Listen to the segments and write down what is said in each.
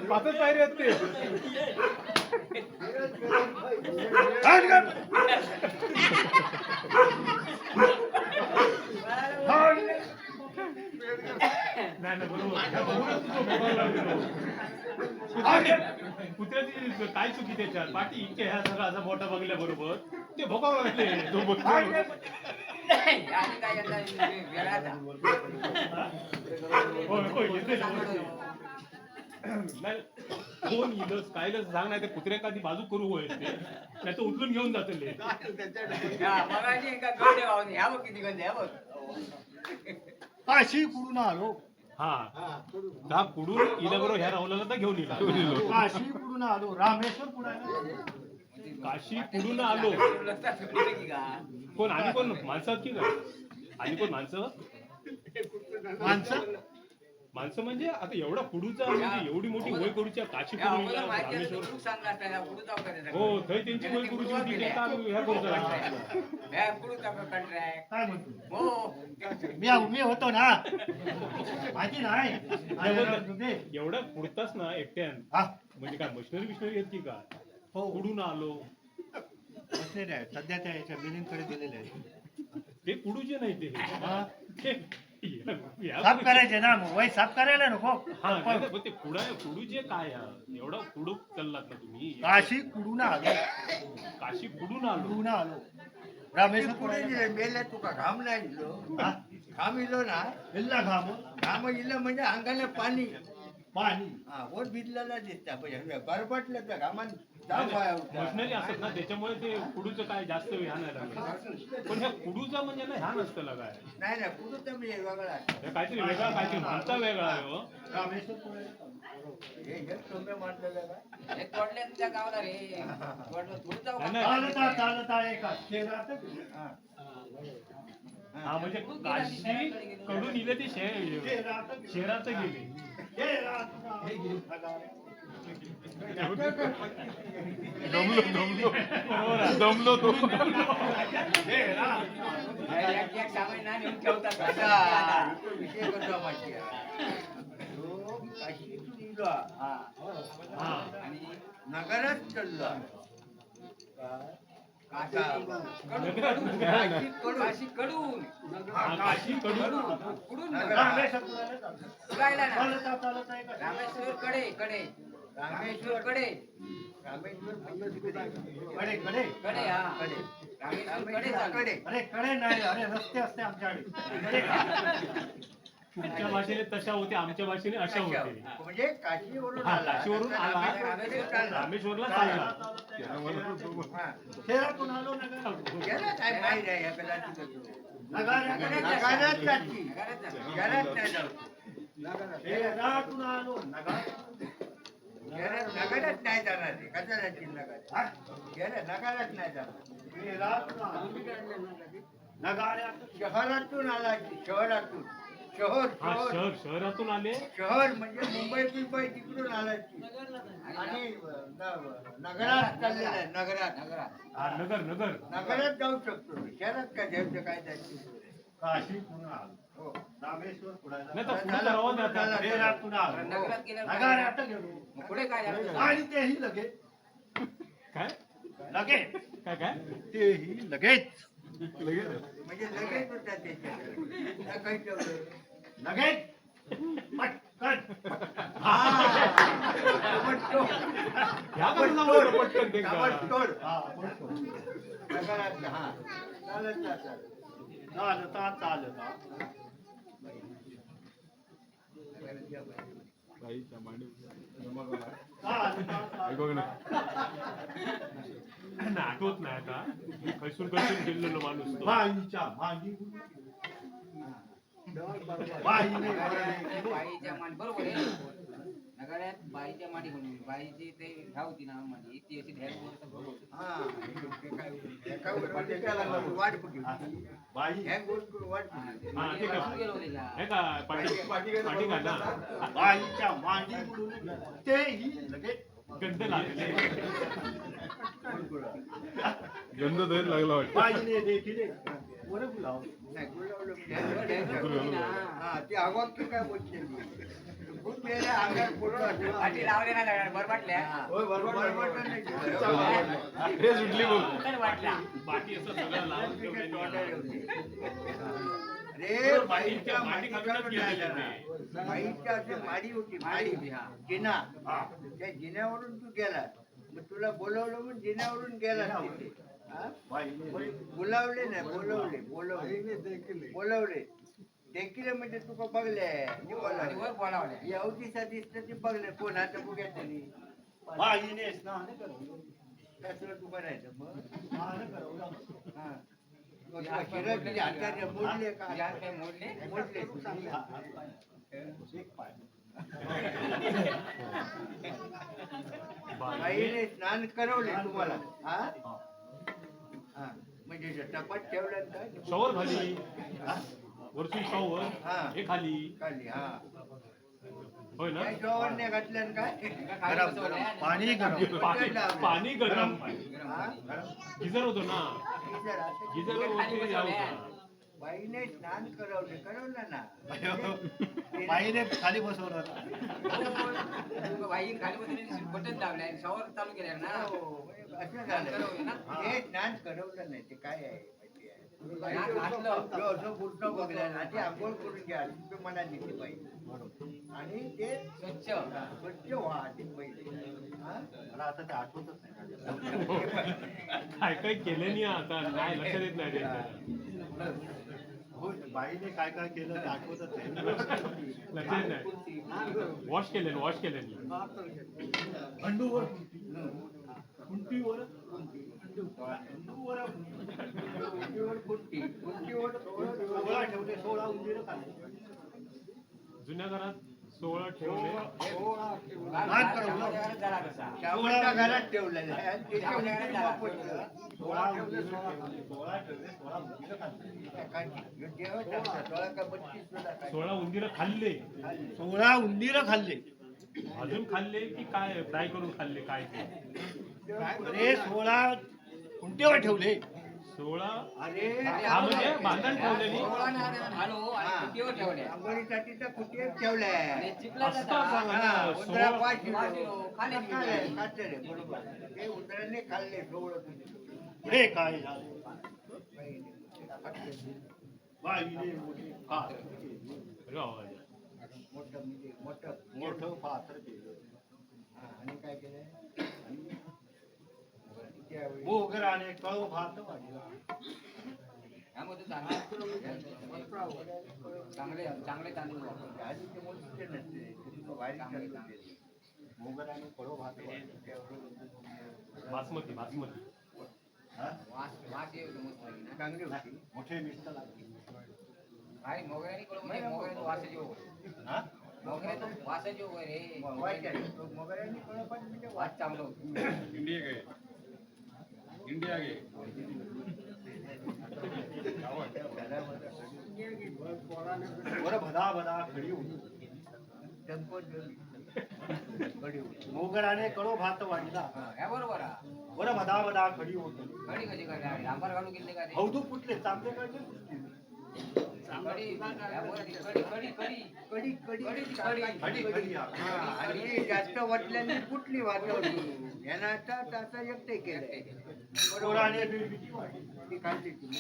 पाचच पायरे आहेत ते. कुत्र्याची काय चुकी त्याच्यात पाठी इतके ह्या सगळा असा मोठा बघल्या बरोबर ते भोकावं लागले तो कोण इल काय सांग नाही ते कुत्र्या कधी बाजू करू होय ते नाही तर उचलून घेऊन जात काशी कुडून आलो. हा कुडून इल्याबरोबर ह्या राहुला तर घेऊन येईल. काशी कुडून आलो. रामेश्वर कुडाला काशी कुडून आलो. कोण आणि कोण माणसं की काय आणि कोण माणसं माणसं म्हणजे आता एवढा पुढूचा म्हणजे एवढी मोठी वय करूची काशी रामेश्वर हो थंय त्यांची वय करूची होती ह्या मी होतो ना माहिती नाही एवढा पुढताच ना एकट्यान म्हणजे काय मशिनरी बिशनरी येत की का हो कुडून आलो बसलेले आहे सध्या त्या याच्या बिलिंगकडे दिलेले आहे ते कुडूचे नाही ते साफ करायचे ना वय साफ करायला नको. ते कुडूचे काय एवढा कुडू चाललात ना तुम्ही. काशी कुडून आलो. काशी कुडून आलो. रामेश्वर पुढे मेल्या तुका घाम नाही इलो घाम इलो ना इल्ला घाम इलं म्हणजे अंगाला पाणी वर भिजलेला दिसता बरबटलं त्या घामान मशनरी असत ना त्याच्यामुळे ते कुडूचं काय जास्त ह्या नाही लागलं पण ह्या कुडूचा म्हणजे ना ह्या नसतं काय नाही कुडूचा मी वेगळा काहीतरी वेगळा काहीतरी म्हणता वेगळा आहे हो. हा म्हणजे काशी कडून इले ते शहरात गेले दमलो नगरच चाललो कडे नाही अरे रस्ते असते आमच्याकडे तुमच्या भाषेने तशा होते, आमच्या भाषेने अशा होते. म्हणजे काशीवरून हा, आला काशीवरून आला, रामेश्वरला चालला. हा. शहरातून आलो नगर गेला काय माहिती आहे याकडे नगाऱ्यात नगारात जाती घरात नाही जाऊ शहरातून आलो नगर नगारात नाही जाणार ते कसा जातील नगारात गेला नगारात नाही जाणार शहरातून आलो नगाऱ्यात शहरातून आला की शहरातून शहर हा, शहर शहरातून आले. शहर म्हणजे मुंबई तिकडून आला की आणि नगरात चाललेला आहे नगरात हा, नगर नगर नगरात जाऊ शकतो शहरात काय जायचं काय जायचं काशीतून आलो हो रामेश्वर पुढे नाही तर पुढे रवाना आता. शहरातून आलो नगाऱ्यात गेलो पुढे काय झालं? आणि तेही लगेच काय लगेच काय काय तेही लगेच म्हणजे लगेच होता त्याच्यात काही ठेवलं लगेच पटकन ह्या बाजूला वळलं पटकन ते का? ताबडतोड हा, बोलतो. नगरात हा चालत चालता चालता आठवत नाही आता, खैसून खैसून गेलेलो माणूस तो. बाईच्या मागी बाईने बाईच्या मांडी बरोबर आहे नगरात बाईच्या मांडी म्हणून बाईची ते होती ना मांडी ती अशी हा ते काय ते त्याला वाट बघू बाई ह्या गोष्ट वाट बघू हा, ते का? हे का पाठी का ना? बाईच्या मागी बुडून तेही लगेच गंध लागले. गंध द्यायला लागला वाटतं. बाईने देखील वर गुलाव नाही गुलावलं हा ते आवाज काय बोलते खूप वेळा अंगात पुरवलं आधी लावले ना बरं वाटल्या हे सुटली बघ. वाटल्या बाटी असं सगळं लावून ठेवलेलं. रे बाईच्या मांडी घालूनच गेलेले ते. बाईच्या अशी माडी होती माडी जिना त्या जिन्यावरून तू गेला मग तुला बोलवलं म्हणून जिन्यावरून गेला तिथे हा? बोलावले नाही बोलवले देखील म्हणजे तुका बघले आणि वर बोलावल्या यावतीचा दिसत ते बघले कोणाचं बघ्या त्यांनी बाईने स्नान करवलं कसलं तू करायचं मग स्नान करवलं हा मग तुला शिरडचे आचार्य बोलले का यार काय मोडले बोलले एक पाय बाईने स्नान करवले तुम्हाला हा हा म्हणजे टपात ठेवलं काय शॉवर खाली, हा? वरतून शॉवर हा. हे खाली, खाली हा होय ना? काय जवळ नाही घातलं काय गरम गरम पाणी गरम पाणी गरम, हा? गिझर होतो ना, विचार असं की गिझर वरती या होता. बाईने स्नान करवलं ना बाईने खाली बसवलं बाई खाली बसली बटन दाबलाय शॉवर चालू केल्या ना हो, असं झालं हे स्नान करवलं नाही ते काय आहे माहिती आहे नाक घातलं. जो असं पूर्ण बघलं ना ते आंघोळ करून घ्या तुम्ही मनात येते पाहिजे आणि ते स्वच्छ स्वच्छ व्हा ते पहिले हा? मला आता ते आठवतच नाही काय काय केलं नाही आता, नाही लक्षात येत नाही ते. हो, बाईने काय काय केलं ते आठवतच नाही लक्षात येत नाही. वॉश केले खंडूवर कुंटीवर सोळा ठेवले 16 उंदीर खाल्ले जुन्या घरात 16 ठेवले. झाला कसा शामच्या घरात ठेवलेलं आहे आणि त्याच्या उंदीर वापरलं. 16 उंदीर खाल्ले 16 उंदीर खाल्ले काय देवाच्या हातात, 16 का 32 तुला काय? 16 उंदीर खाल्ले. 16 उंदीर खाल्ले अजून खाल्ले की काय फ्राय करून खाल्ले काय ते? अरे 16 कुंटीवर ठेवले 16 अरे हा म्हणजे बांधण ठेवलेली. घालू आणि कुटीवर ठेवल्या आंघोळीसाठी तर कुठे ठेवलंय आणि चिपला असं जाता. सांगा हा, ना, उंदरा 16 5 किलो. 5 किलो खाल्ले की खाल्ले, नाही? खाल्ले रे, बरोबर. ते उंदराने खाल्ले 16 किलो. पुढे काय झाले बाईने मोठे फार केले. मोठं म्हणजे मोठं मोठं फार केलं हा, आणि काय केलं त्यावेळी मोगराने कळव भात वाढला त्यामुळे तू चांगले चांगले तांदूळ वापर. आधीचे मोठे नसते तुम्ही वारीत चांगले करत चांगले. होते. मोगरा आणि कडो भात बासमती बासमती वास येतो मस्त आहे ना. चांगली होती. मोठे मिस्त लागते भाई मोगऱ्याने कळू म्हणजे मोगऱ्याचं वासाची हो. हा मोगऱ्याचं वासाची हो रे. वाईट आहे. तो मोगरा आणि कडो भात म्हणजे वास चांगलं होतं. इंडिया गे इंडिया गे बरं भदा भदा खडी होती मोगराने कडो भात वाढला ह्या बरोबर आहे. बरं भदा भदा खडी होती कढी कशी करणार? डांबर घालून गेले का रे? हौदू फुटले चांगले काढले कढी ह्या बरोबर कढी कढी कढी कडी कडी खडी खडी हा. आणि ती जास्त वाटल्याने कुठली वाटवली यांना आता एकटे केलंय कोराने बिरबिटी वाढली ती खाल्ली तुम्ही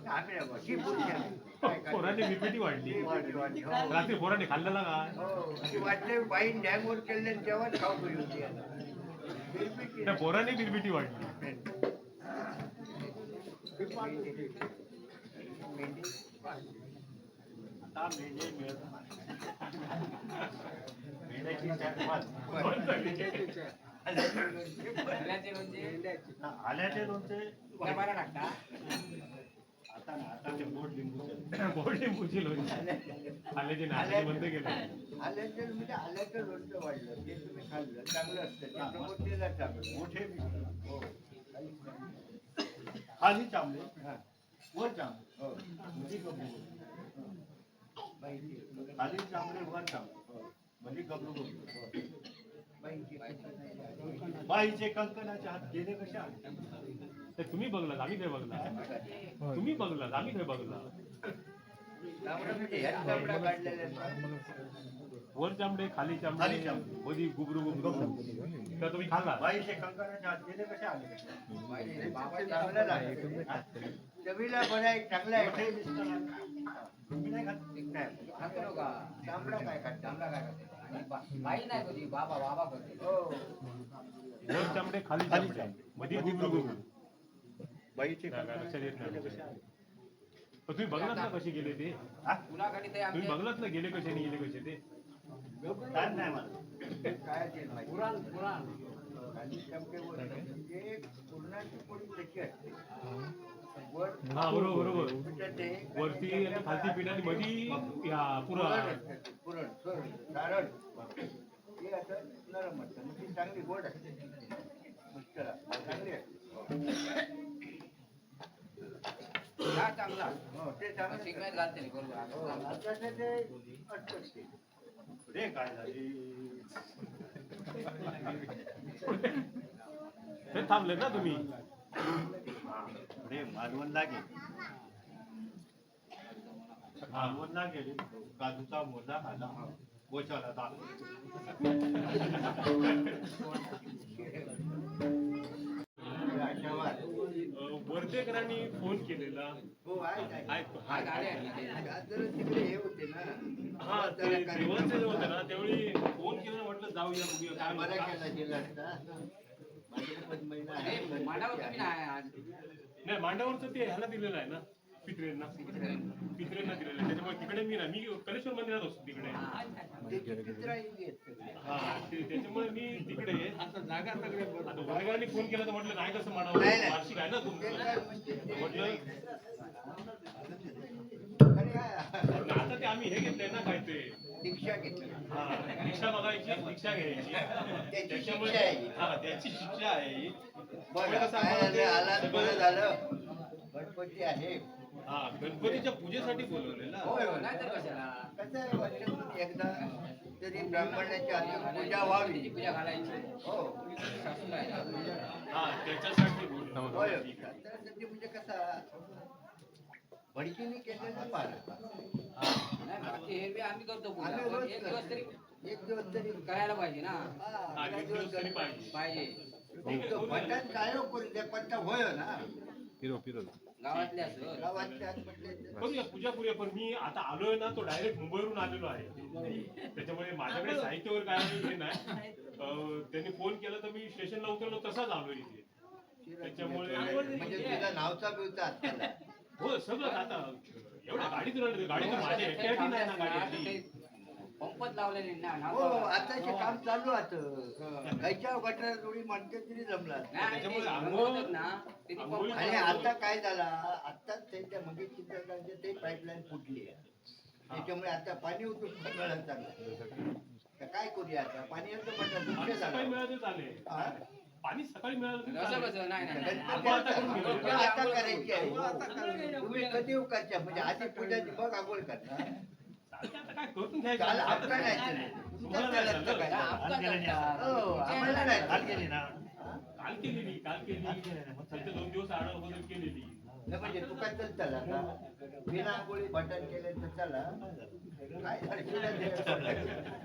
आम्ही शी बोलली आम्ही. काय खाल्ली? पोराने बिरबिटी वाढली वाढली, हो. रात्री पोराने खाल्लेला काय हो, ती वाटले बाईन डॅमवर केले तेव्हाच खाऊ करी होती आता. बिरबिटी त्या पोराने बिरबिटी वाढली मेंढी आता मेंढे मिळत नाही. मेंढ्याची जात आल्याचे लोणचे आल्याचे लोणचे त्या बारा टाकता. आता ना आता ते गोड लिंबू गोड लिंबूची लोणची आल्याचे नाश्ते बंद केले आल्याचं म्हणजे आल्याचं लोणचं वाढलं ते तुम्ही खाल्लं चांगलं असतं ते प्रबोधीला चांगलं मोठे हो खाली चांगले हा. वर चांगले हो म्हणजे गबरू बाईची खाली चांगले वर चांगले म्हणजे गबरू गबरू बाईची बाईचे कंकणाचे हात गेले कसे आले ते तुम्ही बघलात आम्ही काय बघला तुम्ही बघलात आम्ही काय बघला तांबडा म्हणजे ह्याच तांबडा काढलेला आहे. वर चांबडे खाली खाली चांबडे चांबडे. मधी गुबरू गुबरू तर तुम्ही खाल्ला बाईचे कंकणाचे हात गेले कसे आले बाईचे चांगलं लागतं. चवीला बरं आहे चांगला मोठे आहे दिसतात तुम्ही नाही खात नाही. खातो लोक. तांबडा काय खात चांगला काय करते? आणि बाई नाही कधी बाबा बाबा करते. हो वर चांबडे खाली खाली चांबडे चांबडे. मधी गुबरू गुबरू बाईचे काय लक्षात येत नाही. गेले कसे आले पण तुम्ही बघलात ना कसे गेले ते कुणाकडे ते तुम्ही आमचे बघलात ना गेले कसे नाही गेले कसे ते काय नाही मला काय ते माहिती. आणि चमकेवर म्हणजे पुरणाची पोळी कशी असते वर हा बरोबर बरोबर म्हणजे ते वरती आणि खालती पीठ आणि मधी या पुरा पुरण असतं ते, पुरण सारण हे असं नरम असतं मग ती चांगली गोड असते मस्त चांगली असते हा चांगला. हो ते चांगलं शिकण्यात घालते रे, बरोबर. हो, आताचं ते असतंच ते. रे काय झाले ते थांबले ना तुम्ही रे मालवणला गेले मालवणला गेले काजूचा मोजा खाला गोशाला आशावाद. वर्धेकरांनी फोन केलेला हो आहे हा गाड्या आहेत. आज जरा तिकडे हे होते ना हा ते जरा देवांचं जे होतं ना त्यावेळी फोन केलं म्हटलं जाऊया बघूया काय बरा होतं. केला गेला असता माझ्याकडे पण महिना अरे, आहे. मांडावर तुम्ही नाही आज. नाही मांडावरचं ते ह्याला दिलेलं आहे ना पित्रेंना दिलेलं आहे त्याच्यामुळे तिकडे मी ना मी कलेश्वर मंदिरात असतो तिकडे ते चित्र आहेत सगळे. हा त्याच्यामुळे मी तिकडे आहे. आता जागा सगळे आता वर्गाने फोन केला तर म्हटलं नाही कसं मांडावं नाही, नाही. वार्षिक आहे ना ते तुमचं काय म्हणजे ते- म्हटलं अरे काय, आता ते आम्ही हे घेतलंय ना काय ते दीक्षा घेतली हा दीक्षा बघायची दीक्षा घ्यायची त्याच्यामुळे शिक्षा आहे. हा त्याची शिक्षा आहे ही. बरं कसं काय आम्हाला ते झालं आलात बरं सगळं- झालं गणपती आहे हा गणपतीच्या पूजेसाठी बोलवलेलं होय होय नाही तर कशाला? कसं आहे वर्षातून एकदा तरी ब्राह्मणाची हाती पूजा व्हावी त्याची पूजा घालायची. हो सासूला आहे ना. हा त्याच्यासाठी बोलवलं. होय संक्रांती म्हणजे कसा भडकीने केलेलं पार नाही, बाकी हे बी आम्ही करतो पूजा. आम्ही पण रोज एक दिवस तरी एक दिवस तरी करायला पाहिजे ना. हा एक दिवस तरी पाहिजे पाहिजे. पट्ट्यात काय करू त्या पट्टा होय ना गावातले असं गावातल्या आत म्हटले तर. करूया पूजा करूया पण मी आता आलोय ना तो डायरेक्ट मुंबईवरून आलेलो आहे त्याच्यामुळे माझ्याकडे साहित्यावर काय हे नाही त्यांनी फोन केला तर मी स्टेशनला उतरलो तसाच आलो इथे उशिरा त्याच्यामुळे- म्हणजे तुझा नावचा बिवचा आत्ताला. हो सगळं आता एवढ्या गाडीतून आलं, गाडीतून माझ्या एकट्यासाठी नाही ना गाडी आली. पंपच लावलेली ना हो आताचे काम चालू आता गायच्या गटार जोडी म्हणते तरी जमला. त्याच्यामुळे आणि आता काय झाला, आताच त्यांच्या मगे चित्रकांचे ते पाईपलाईन फुटली आहे. त्याच्यामुळे आता पाणी उतरून मिळालं चांगलं. तर काय करूया आता, पाणी येतं म्हटलं दुसरं सकाळी झालं. मिळालं चालेल, हा? पाणी सकाळी मिळालं तरी असं चालेल. कसं नाही नाही गणपती आता करायची आहे. तुम्ही कधी उकारच्या म्हणजे आधी पूजाची बघ आंघोळ करणार. चालतंय, आता काय करून घ्यायचं काल आता आपलं नाही केलं. तुमचं केलं तर काय? हो, आम्हाला नाही काल गेली ना काल केलेली त्याच्या 2 दिवस आढळ वगैरे केलेली. नाही म्हणजे तू काय चल आता बिना आंघोळी बटन केले तर चला काय झालं?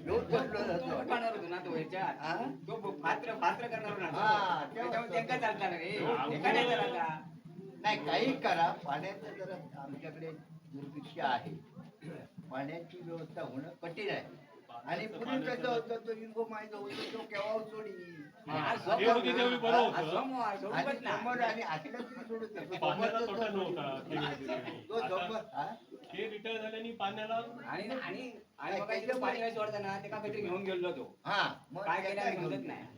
एवढं बसलो जातो. करणार होतो ना तो ह्याच्यात हा? तो पात्र करणार होता हा, त्याच्यामुळे त्यांका चालता रे हा, त्यांका नाही चालता. नाही काही करा, पाण्याचं जरा आमच्याकडे दुर्भिक्ष आहे. पाण्याची व्यवस्था होणं कठीण आहे. आणि पूर्वी कसं होतं, तो इंगो माहिती होतो तो केव्हा सोडी हे होती त्यावेळी बरं होतं. सोमवार सोडून आणि बस ना. समोर आणि आतल्या तरी सोडत नाही. पाण्याला तो तोटा सोडत नव्हता ते नाही. तो झोपत, हा? हे रिटायर झाल्याने पाण्याला आणि आणि आणि मग काही पाणी वेळेस वाढताना ते का काहीतरी घेऊन गेलो तो हा, मग काय त्याचा केलं घेऊन समजत नाही.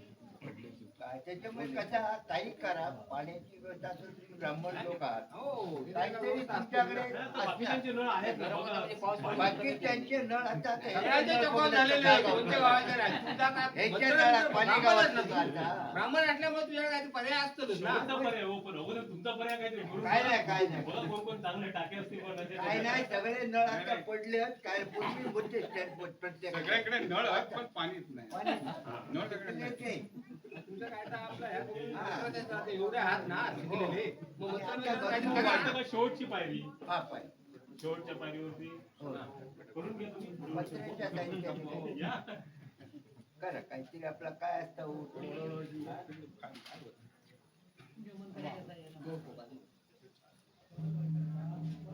काय त्याच्यामुळे कसा काही करा, पाण्याची व्यवस्था असेल, तुम्ही ब्राह्मण लोक आहात. हो काहीतरी तुमच्याकडे बाकीच्यांचे नळ आहेत ना घरामध्ये बघा. म्हणजे पाऊस पडला. बाकी त्यांचे नळ आता ते- ब्राह्मण ह्याच्या नळात पाणी गावात नव्हतं आता. असल्यामुळे तुझ्या काही पर्याय असतोच ना. शेवटचा पर्याय हो, पण अगोदर तुमचा पर्याय काहीतरी करून काय नाही, काय नाही. बघा कोण चांगले टाके असतील पण काय नाही, सगळे नळ आता पडले आहेत. काय पूर्वी होते प्रत्येक सगळ्याकडे नळ आहेत पण पाणीच नाही. पाणी नळ सगळ्याकडे नाही. नाही. तुझं काय तर आपलं ह्या एवढे हात ना शिकलेले. मग मला वाटतं का शेवटची पायरी, हा, पाय. शेवटच्या पायरीवरती हो. करून घ्या तुम्ही. पत्र्याच्या साईडच्या या. करा काहीतरी आपला काय असतं हो,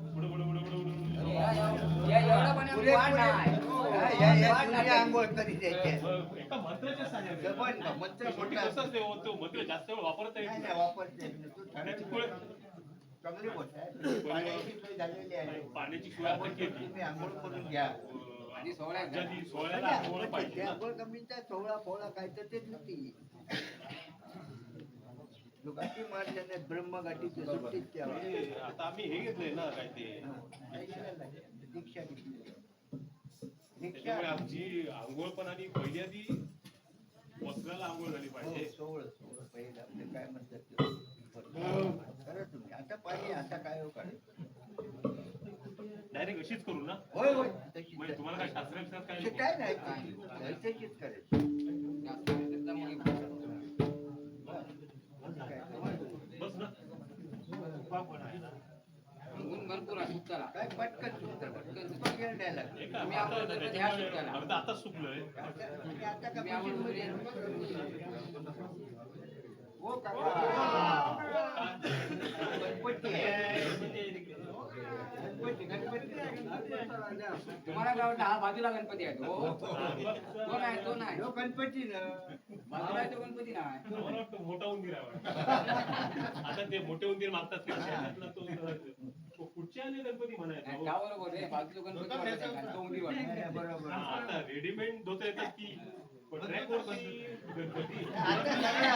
पुढं, पुढं, पुढं, पुढं, पुढं. एवढा पाण्यामध्ये वाढ नाही. वाढ या नाही. आंघोळ तरी द्यायचे. मग एका मंत्राच्या साहाय्याने. जपण का? मंत्र शेवटी मोठा कसंच आहे हो, तो मंत्र जास्त वेळ वापरता येत नाही नाही. नाही, वापरते. तू पाण्याची चांगली सोय- चांगली गोष्ट आहे. पाण्याची सोय झालेली आहे. पाण्याची सोय आता केली. तुम्ही आंघोळ करून घ्या. आधी सोहळा आहे. आधी सोहळ्याला आंघोळ पाहिजे त्या ना. आंघोळ कमीचा सोहळा फोळा काय तर ते होती. जो गाठी मारल्याने ब्रह्मगाठीची सुट्टीच द्यावी. म्हणजे आता आम्ही हे घेतलंय ना काय ते, दीक्षा घेतली. त्याच्यामुळे दीक्षा आमची आंघोळ पण आणि पहिली आधी वस्त्राला आंघोळ झाली पाहिजे. सोहळ सोहळ पहिलं आपलं काय म्हणतात ते. खरं तुम्ही आता पाहिजे आता काय हो काढ. डायरेक्ट अशीच करू ना. होय होय तशीच म्हणजे तुम्हाला काय शास्त्रात काय ते नको? काय नाही तशीच करायची. त्याचा मग बस ना. गुण भरपूर आहे सुताला. काय पटकन सुटतं पटकन सुटतं गेलं नाही लागलं. हे का, तुम्ही आता आंघोळ करता त्याच्यामुळे ह्या सुट्ट्याला. अर्धा आताच सुकलोय. तुम्ही आता का तुम्ही आंघोळ मशीनमध्ये- हो का? गणपती आहे. गणपती तुम्हाला काय वाटतं हा बाजूला गणपती आहे तो नाही तो नाही हो गणपती ना. बाजूला आहे तो गणपती नाही. मला वाटतं मोठा उंदीर आहे वाटतं. आता ते मोठे उंदीर मागतात ते त्यातला तो पुढच्या आले गणपती म्हणायचा. त्या बरोबर आहे बाजूला गणपती वाटत आहे आणि तो उंदीर वाटत आहे. बरोबर. आता रेडीमेड धोतर येतात की ट्रॅकवर गणपती. आता सगळं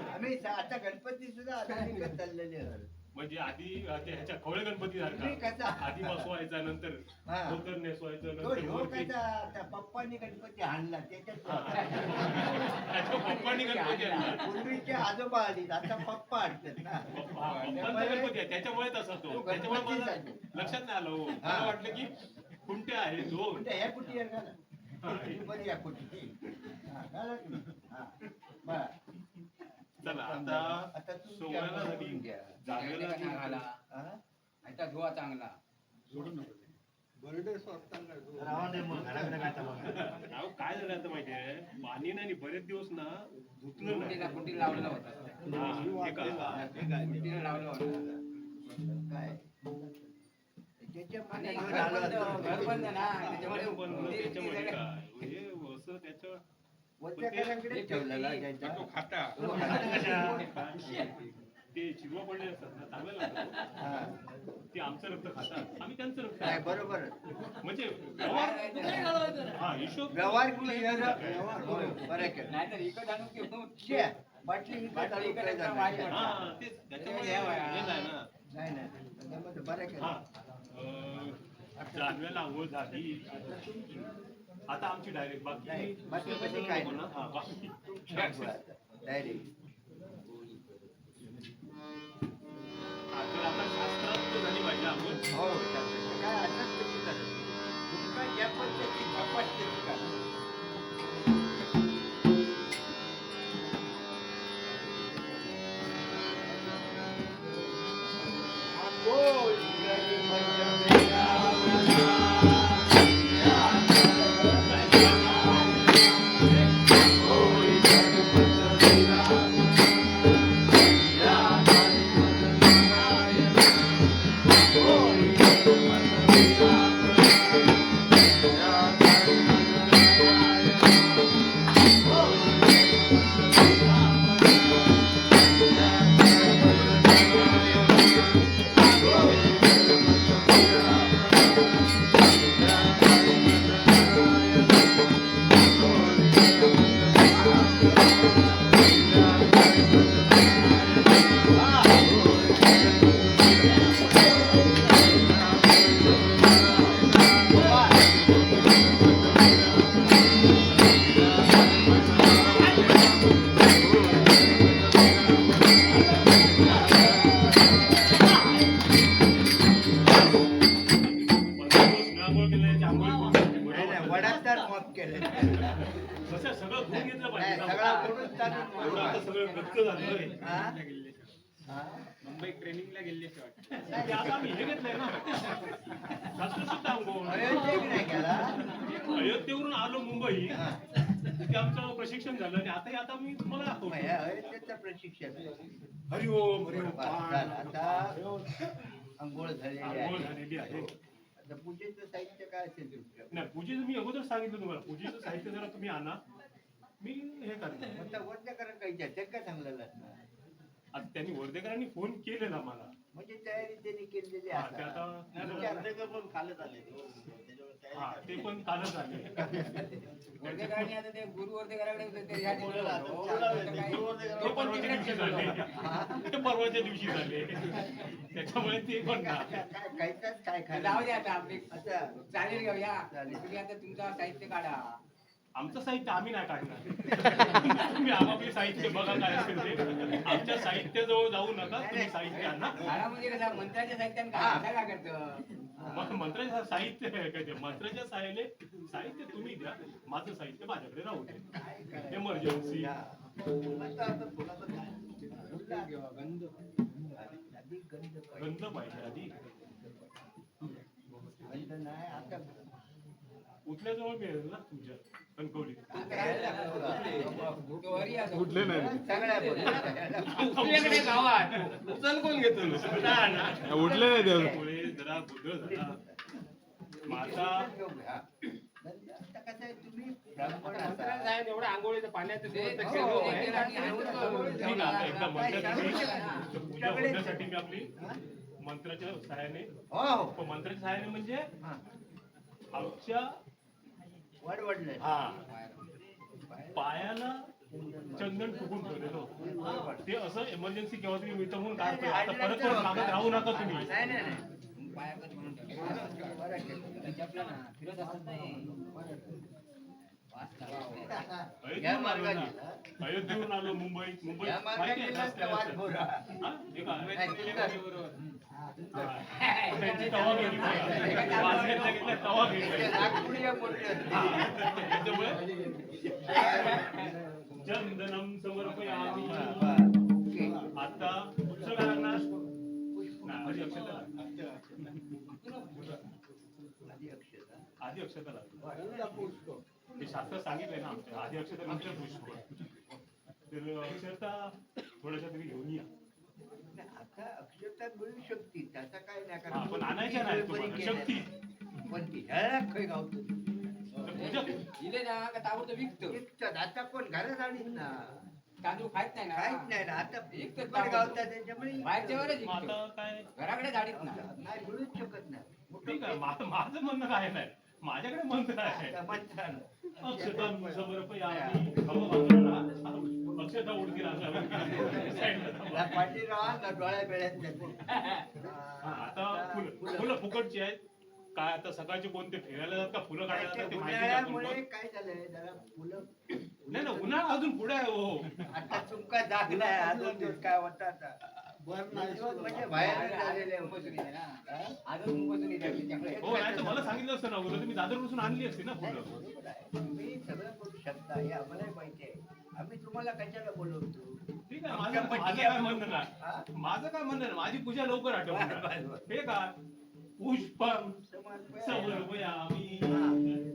आम्ही आता गणपती सुद्धा आधुनिक चाललेले आहेत. म्हणजे आधी ते ह्याच्या खवळे गणपती तुम्ही कसा? सारखा आधी बसवायचा नंतर हा. धोतर नेसवायचं तो नंतर ह्यो वरती कसा आता पप्पांनी गणपती आणला त्याच्यात त्याच्या पप्पांनी गणपती आणला. पूर्वीचे आजोबा आलीत आता पप्पा आणतात ना. पप्पांचा गणपती आहे त्याच्यामुळे तसा तो. तो त्याच्यामुळे गणपतीच मला आहे. लक्षात नाही आलं हो. हा. मला वाटलं की खुंट्या आहे दोन. म्हणजे ह्या कुटी आहे का ना? ही बरी या कुटी. हा, घाला तुम्ही. हा, बरं. चला आता आता तुम्ही सोहळ्याला आंघोळ झाली करून घ्या. जागेला जागेला नागाला. हा? आता धुवा चांगला सोडून नको ते. राहून दे मग घराकडे काय तर बघा. अहो, काय झालं आता माहितीये पाणी नाही बरेच दिवस ना धुतलं नाही. कुंडीला लावलेला होता हा, हे का? कुंडीला लावलेला होता काय? त्याच्या आणि मनात घर आलं बंद असतं. घर बंद ना त्याच्यामुळे पण कुंडी- त्याच्यामुळे काय हे असं त्याच्या वरती प्रत्येकाकडे ठेवलेला ज्यांचा. तो खाता तो खाता. ते चिरवा पडले असतात ना चांगलं लागतं हा. ते आमचं रक्त खातात आम्ही त्यांचं रक्त नाही, खातो. बरोबर म्हणजे व्यवहार हा हिशोब व्यवहार क्लिअर बरं केलं. नाहीतर इकडं आणून घेऊन शे, बाटली विकत आणून काय जाणार? हा तेच त्याच्यामुळे हे नाही ना नाही नाही त्याच्यामध्ये बरं हा केलं. जानव्याला आंघोळ झाली आता आमची डायरेक्ट नाही, बाकी बाकी कशी काय नको ना हा बाकी डायरेक्ट तर आता शास्त्रात तर झाली पाहिजे आंघोळ हो चालतंय. काय आताच कशी करत तुमका ज्या पद्धतीची झपाट त्याची करा. आंघोळ झाली पंचमेला. नाही, नाही, वडाच तर माफ केले. कसं सगळं धुवून घेतलं नाही, पाहिजे सगळा करून चालू. एवढं आता सगळं गच्च झालंय हा? हा? मुंबई ट्रेनिंगला गेल्याशी वाटतं. ते आता आम्ही हे घेतलंय ना शास्त्रशुद्ध आंघोळ अयोध्येत नाही गेला. अयोध्येवरून आलो मुंबई हा. तिथे आमचं प्रशिक्षण झालं आणि आता मी तुम्हाला मग दाखवतो हे अयोध्येचं प्रशिक्षण. हरिओम बरं, हरिओम झालं. आता आंघोळ झालेली आंघोळ आहे. झालेली आहे आता पूजेचं साहित्य काय असेल तुमचं? नाही पूजेचं मी अगोदर सांगितलं तुम्हाला पूजेचं साहित्य जरा तुम्ही आणा मी हे करणार आता वर्धकरण काही का चांगलं लागणार. आता त्यांनी वर्धेकरांनी फोन केलेला मला म्हणजे तयारी त्यांनी केलेली हा, आहे ते आता हा ते पण कालच आले वर्धेकरांनी आता ते गुरु वर्धेकराकडे होते ते ह्या दिवशी ते पण तिकडे दिवशी झाले ते परवाच्या दिवशी झाले त्याच्यामुळे ते पण ना काय काय जाऊ खायला दे आता आपली आता चालेल घेऊया चालेल. तुम्ही आता तुमचं साहित्य काढा आमचं साहित्य आम्ही नाही काढणार तुम्ही आपापले साहित्य बघा काय असेल ते आमच्या साहित्याजवळ जाऊ नका तुम्ही साहित्य आणा काढा म्हणजे कसं मंत्राच्या साहित्यानं काय करतं मंत्राच्या साहित्य काय ते मंत्राच्या साहित्य तुम्ही द्या माझं साहित्य माझ्याकडे राहू दे एमर्जन्सी गंध पाहिजे आधी नाही आता उठल्याजवळ मिळेल ना तुमच्या कणकवलीत कुठले सगळ्या गावात उचल कोण घेतो उठले नाही त्यामुळे जरा गोंधळ झाला माझा आता कसं आहे तुम्ही ब्राह्मण असा. एवढं आंघोळीचं पाण्याचं ते- व्यवस्था ते- केली आहे. ठीक आहे आता एकदा मंत्रासाठी पूजा होण्यासाठी मी आपली मंत्राच्या सहाय्याने हो हो पण मंत्राच्या सहाय्याने म्हणजे हा. आमच्या वडवडले हा पायाला चंदन फुकून ठेवलेलं होतं. ते असं एमर्जन्सी केव्हा तुम्ही मिळतं म्हणून काढतोय आता परत परत मागत राहू नका तुम्ही नाही नाही नाही पायाकच म्हणून ठेवा. बरं केलं. जपलं ना फिरत असत नाही वास लावा. या मार्गाने अयोध्येवरून आलो मुंबईत या मार्गाने माहिती आहे जास्त वाद रस्त्याला. घोरा. हा? हे का? नाही, तुमचा- हा. त्यांची तवा गेली बघा. वास घेतला घेतला तवा ते घेतला. नागपुरीया बोलले असते. त्याच्यामुळे चंदनम समर्पयामि. ओके. आता पुढचं काय लागणार नाही, आधी अक्षता लागणार. आधी अक्षता. आधी अक्षता लागणार हे शास्त्र सांगितलंय ना आमच्या आधी अक्षता नंतर पुष्प तर अक्षता थोड्याशा तुम्ही घेऊन या नाही, आता अक्षता मिळू शकते त्याचा काय नाही हा, पण आणायच्या नाही तुम्हाला शक्ती पण ती ह्याला खै गावतो तर इले ना का ताबडतोब विकतो विकतात. आता कोण घरात आणीत ना, तांदूळ खायत नाही काहीच ना नाही ना. आता विकतात पण ताबडतोब. गावतात त्याच्यामुळे बाहेरच्या वरच मग विकतो. आता काय घराकडे झाडीत ना नाही मिळूच शकत नाही. ठीक आहे माझं म्हणणं काय नाही, माझ्याकडे मंत्र आहे. आता म्हणतात. अक्षता 100 रुपये आणि खवा बांधला ना, अक्षता उडती राहणार त्या पाठीरावा ना डोळ्या बेळ्यात जाते. आता फुलं फुकटची आहेत काय? आता सकाळचे कोणते फिरायला जातात का फुलं काढायला जातात ते माहिती नाही उन्हाळ्यामुळे कोण. काय झालंय जरा फुलं नाही ना उन्हाळा अजून पुढे आहे हो. आता चुमका जागलाय. अजून दिवस काय होता आता म्हणजे बाहेर झालेले मुंबईतून ना आजच मुंबईतून येतात त्याच्याकडे. हो नाही तर मला सांगितलं असतं ना अगोदर, तुम्ही दादरपासून आणली असती ना फुलं. तुम्ही सगळं करू शकता हे आम्हालाही माहिती आहे. आम्ही तुम्हाला कशाला बोलवतो? ठीक आहे माझं काय म्हणणं नाही, माझं काय म्हणणं नाही, माझी पूजा लवकर आठवणार हे काय पुष्पम समर्पयामी.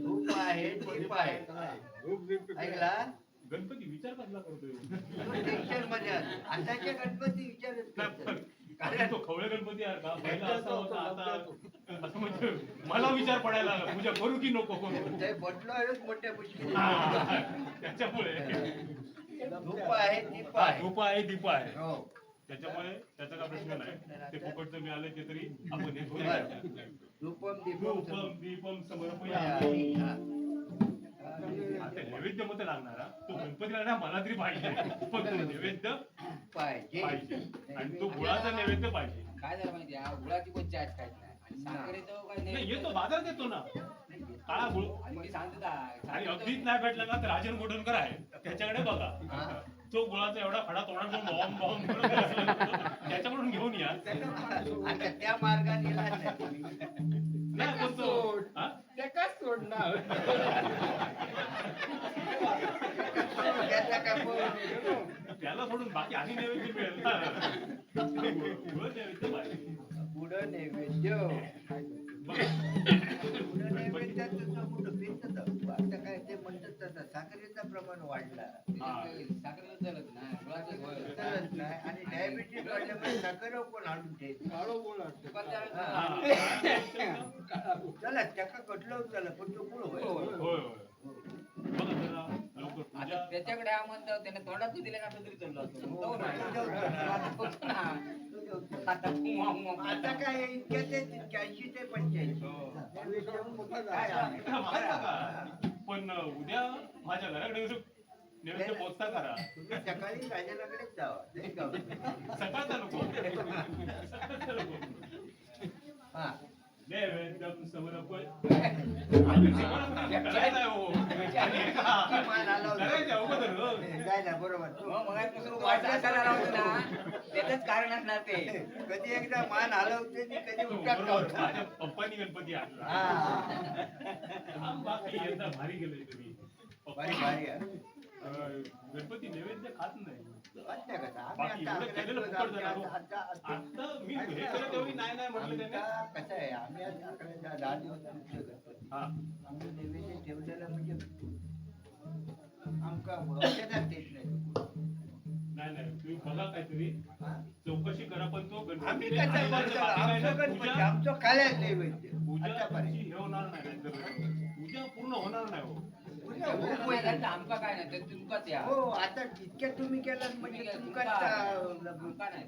धूप आहे, दीप आहे. ऐकला? गणपती विचार कसला करतोय? टेन्शन मध्ये आहे. आताचे गणपती विचारच करतात. कारण तो खवळे गणपती आहे का पहिला असा होता, आता असं म्हणजे मला विचार पडायला लागला पूजा करू की नको करू. ते बदलावच मोठ्या मुश्किल. त्याच्यामुळे धूप आहे, दीप आहे. धूप आहे दीप आहे हो. त्याच्यामुळे त्याचा काय प्रश्न नाही. ते फुकटचं मिळालं ते तरी आपण हे करू. धूपम दीपम धूपम दीपम समर्पयामी. हा. आता नैवेद्य मध्ये लागणार हा. तो गणपतीला ना मला तरी पाहिजे, पण तो नैवेद्य पाहिजे. पाहिजे आणि तो गुळाचा नैवेद्य पाहिजे. काय झालं माहिती आहे गुळाची पण चाट खायत नाही आणि साखरेचं काय नाही नाही येतो बाजारात येतो ना काळा गुळ. आणि मी सांगतो का आणि अगदीच नाही भेटला ना तर राजन गोडणकर आहे त्याच्याकडे बघा. तो गुळाचा एवढा खडा तोंडात बॉम्ब बॉम्ब त्याच्याकडून घेऊन या. आता त्या मार्गाने गेला नाही पण तो हा? सोडणार त्याचा काय बोल. त्याला सोडून बाकी आणि नैवेद्य मिळेल ना. गुळ नैवेद्य पाहिजे. पुढं नैवेद्य. बघा. पुढं नैवेद्याचं कुठं पेचत आता काय ते म्हणतात तसं साखरेचं प्रमाण वाढला. साखरेचं चालत नाही गुळाचं होय. चालत नाही आणि डायबिटीस वाढल्यामुळे साखर पण आणून ठेवते. चला त्याका कटलं चला पण तो पुढं होय. होय होय. बघा जरा लवकर आता पूजा. त्याच्याकडे हा म्हणतो त्याने तोंडात दिले ना तरी चाललो असतो. तो ना. आता आता काय इतक्या ते 80 ते 85. काय आहे? इकडं मारा का? पण उद्या माझ्या घराकडे येऊन नैवेद्य पोचता करा. तुम्ही सकाळी राजालाकडेच जावा. नाही का? सकाळचा नको. सकाळचा नको. हा. नैवेद्यम समर्पय. करायचं आहे हो. मान आला होता. करायचं आहे अगोदर हो. जायला बरोबर. मगापासून वाटला करायला होतं ना त्याचंच कारण असणार ते. कधी एकदा मान हलवते आणि कधी उलटा बरोबर. काढतो. माझ्या पप्पानी गणपती आणला. हा. बाकी यंदा भारी गेलोय तुम्ही. भारी भारी आहे. गणपती नैवेद्य खात नाही. वाटतं का? आम्ही बाकी आता एवढं केलेलं अकरा फुकट दिवस जाणार हो. आता आता मी हे करत तेव्हा नाही नाही म्हटलं त्याने. आमचा कसं आहे आम्ही आज 10 दिवस आमचं गणपती. हा. आम्ही नैवेद्य ठेवलेलं म्हणजे आमका औषधात देत नाही. नाही नाही तुम्ही बघा काहीतरी हा? चौकशी करा पण तो आम्ही गणपती कसं आणि बोलतो, बाकी काय आमचं नाही. गणपती पूजा आमचं खाल्या नैवेद्य पूजा आतापर्यंत. तुमची हे होणार नाही नाहीतर पूजा पूर्ण होणार नाही हो. आमका काय नाही तर तुमकाच या. हो आता इतक्या तुम्ही केलं म्हणजे तुमकाच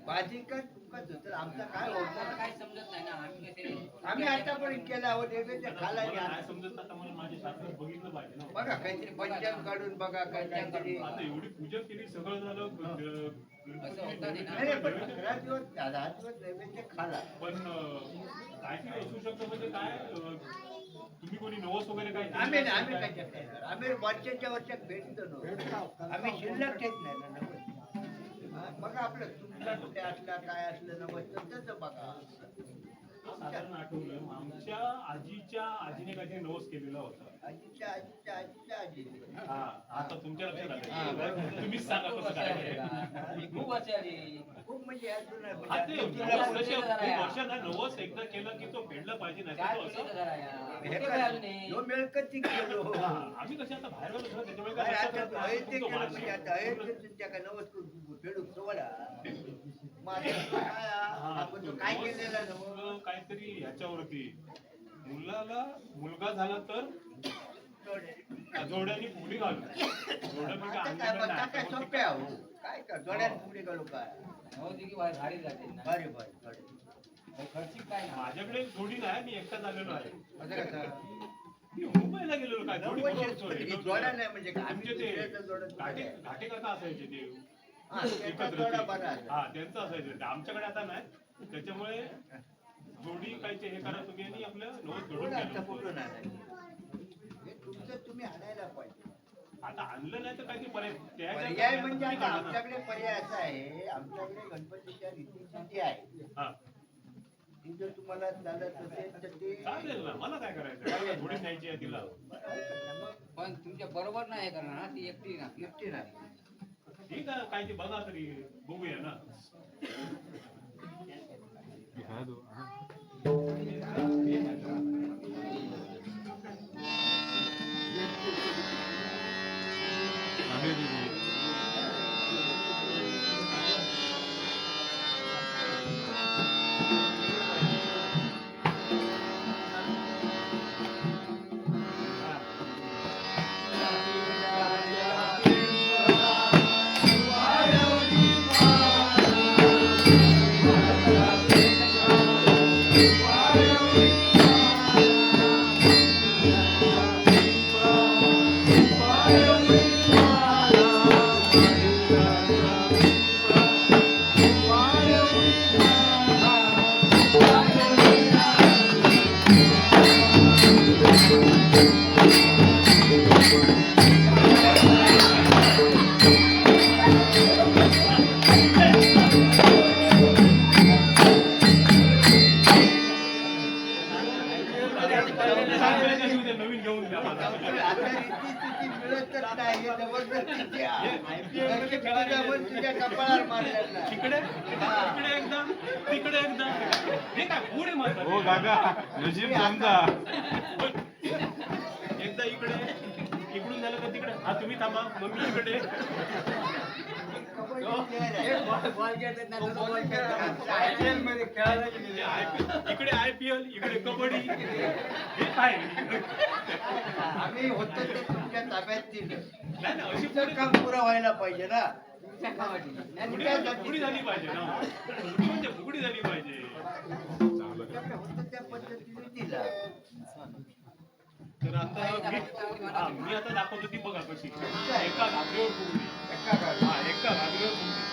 भाजी का तुमकाच होतं आमचं काय आम्हाला होतं. काय समजत नाही ना आम्ही कसे आम्ही आतापर्यंत केला हो नैवेद्य खाला मला नाही. नाही समजत आता मला माझ्या शास्त्रात बघितलं पाहिजे ना. बघा काहीतरी पंचांग काढून बघा काहीतरी. आता एवढी पूजा केली सगळं झालं असं होतं नाही ना. नाही पण 11 दिवस 10 दिवस नैवेद्य खाला. पण काहीतरी असू शकतं म्हणजे काय तुम्ही कोणी नवस वगैरे काय आम्ही नाही आम्ही काय करणार. आम्ही वर्षाच्या वर्षात भेटतो ना. आम्ही शिल्लक ठेवत नाही ना नवस. हा, बघा आपलं तुमचा कुठे असला काय असलं नवस तर तसं बघा. साधारण आठवलं आमच्या आजीच्या आजीने काहीतरी नवस केलेला होता. आजीच्या आजीच्या आजीच्या आजी. हा आता तुमच्या लक्षात हा, आलं. बरोबर. तुम्हीच सांगा कसं काय आहे. खूप वर्ष आली. खूप म्हणजे अजून हा, ते म्हणजे तुला थोडेसे खूप वर्षांना नवस एकदा केलं की तो फेडला पाहिजे नाही काय तर तो पिढीचं असं. जरा या. हे किती काय, वेळ अजून आहे? जो मिळकत गेलो. हा, आम्ही कसे आता बाहेर गेलो त्याच्यामुळे काय काय आता लक्षात नाही. अयोध्ये तो केलं वार्षिक. म्हणजे आता अयोध्येत तुमच्या काय नवस फेडून सोडा. मग आता काय आपण तो काय केलेला नवस. मग काहीतरी ह्याच्यावरती मुलाला मुलगा झाला तर जोड्याने फुगडी घालू जोड्या पण आता काय बघता काय सोपे आहो काय कर जोड्यात पुढे घालू काय हो ती की भारी जाते ना बरे बरे खर्चिक काय ना माझ्याकडे जोडी नाही मी एकटाच आलेलो आहे असं कसं मी मुंबईला गेलेलो काय जोडी नव्वद बरोबर सोय. शेत- जोड्या नाही म्हणजे काय? आम्ही तुमचे ते दुसऱ्याचं जोडत घाटे नाही. घाटे कथा असायचे ते हा, त्याचा एकत्र जोडा ते. बरा आहे. हा त्यांचं असायचं ते आमच्याकडे आता नाही त्याच्यामुळे जोडी कायचे हे करा तुम्ही आणि आपलं नवस जोडून जोडा आता घ्या. कुठून आणायचं? हे तुमचं तुम्ही आणायला पाहिजे आता आणलं नाही तर काय ते पर्याय पर्याय म्हणजे आता काढा ना. आमच्याकडे पर्याय असा आहे आमच्याकडे गणपतीच्या रीतीची जी आहे हा ती जर तुम्हाला चालत असेल तर ते चालेल ना मला काय करायचं जोडी न्यायची आहे तिला पण तुमच्या बरोबर नाही करणार ना ती एकटी ना एकटी नाही ठीक आहे काय ते बघा तरी बघूया ना नवीन घेऊन द्या मला. आता रीती स्थिती मिळतच नाही हे जबरदस्तीची आहे. गणपतीला पण तुझ्या कपाळावर मारलेलं नाही. तिकडे तिकडे एकदा तिकडे एकदा हे काय पुढे म्हणतात हो काका नशीब समजा एकदा इकडे इकडून झालं का तिकडे हा तुम्ही थांबा मग मी इकडे कबड्डी player आहे. बॉल खेळतात ना तसं बॉल IPL मध्ये खेळायला गेलेले. इकडे IPL इकडे कबड्डी हे काय आम्ही होतो ते तुमच्या ताब्यात दिलं नाही ना अशी तुमचं काम पुरं व्हायला पाहिजे ना फुगडी झाली पाहिजे ना फुगडी म्हणजे फुगडी झाली पाहिजे तुमच्याकडे होतं त्या पद्धतीने दिला तर आता मी आता दाखवतो ती बघा कशी एका घागरीवर फुगडी एका गावी. हा एका घागरीवर फुगडी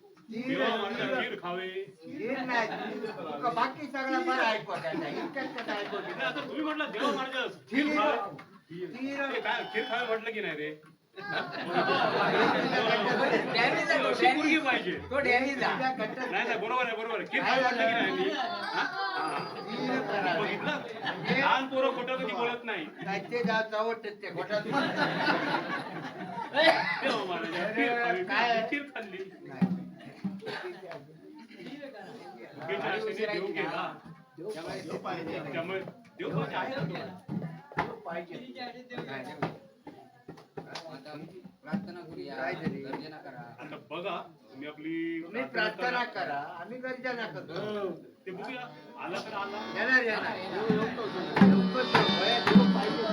खीर खावे बाकी सगळं बरं ऐकू इतकंच ऐकू नाही, आता तुम्ही म्हटलं देवा महाराज खीर खावे ते काय खीर खावे म्हटलं की नाही रे अशी मुलगी पाहिजे तो डॅमेजला नाही नाही बरोबर आहे बरोबर आहे. खीर खावे म्हटलं की नाही मी हा? हा. बघितलं लहान पोरं खोटं कधी बोलत नाही काय ते जावटत ते घोटात देवा महाराज खीर खावी काय? खीर खाल्ली मुलीच्या आशेने देव गेला त्यामुळे देव पण आहे ना तो. आता प्रार्थना करूया काय झाली? गर्जना करा आता बघा तुम्ही आपली तुम्ही प्रार्थना करा आम्ही गर्जना करतो ते बघूया आला तर आला येणार येणार लवकर देव पाहिजे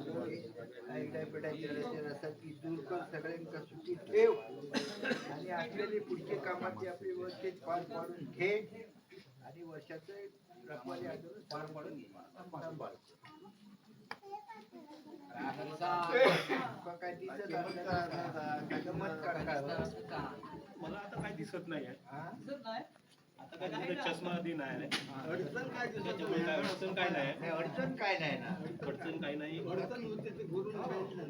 पेटायच्या रस्त्यात ती दूर कर, सगळ्यांका सुखी ठेव आणि असलेली पुढची कामाची आपली व्यवस्थित पार पाडून घे आणि वर्षाचं रखवाली आंदोलन पार पाडून घे. सांभाळ. काय दिसत चमत्कार मला आता काय दिसत नाही आहे. हा? आता काय दिसत चष्मा आधी नाही आहे. अडचण काय दिसत त्याच्यामुळे काय अडचण काय नाही आहे. नाही, अडचण काय नाही ना अडचण काही नाही. अडचण होते ते गुरुनं सांगितलं.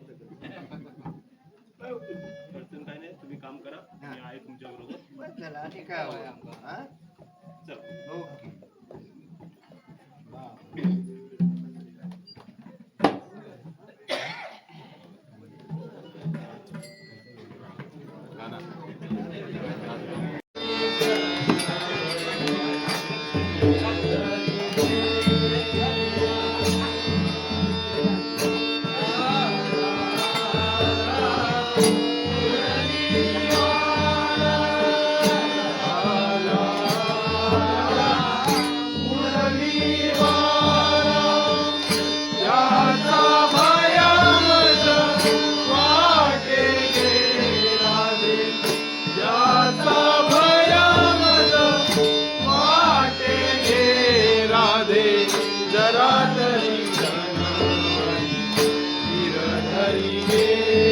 अडचण काय नाही. तुम्ही काम करा. मी आहे तुमच्या बरोबर. बस झालं आणि काय हवं? हा? चल. ओके. जरा तरी धरी गे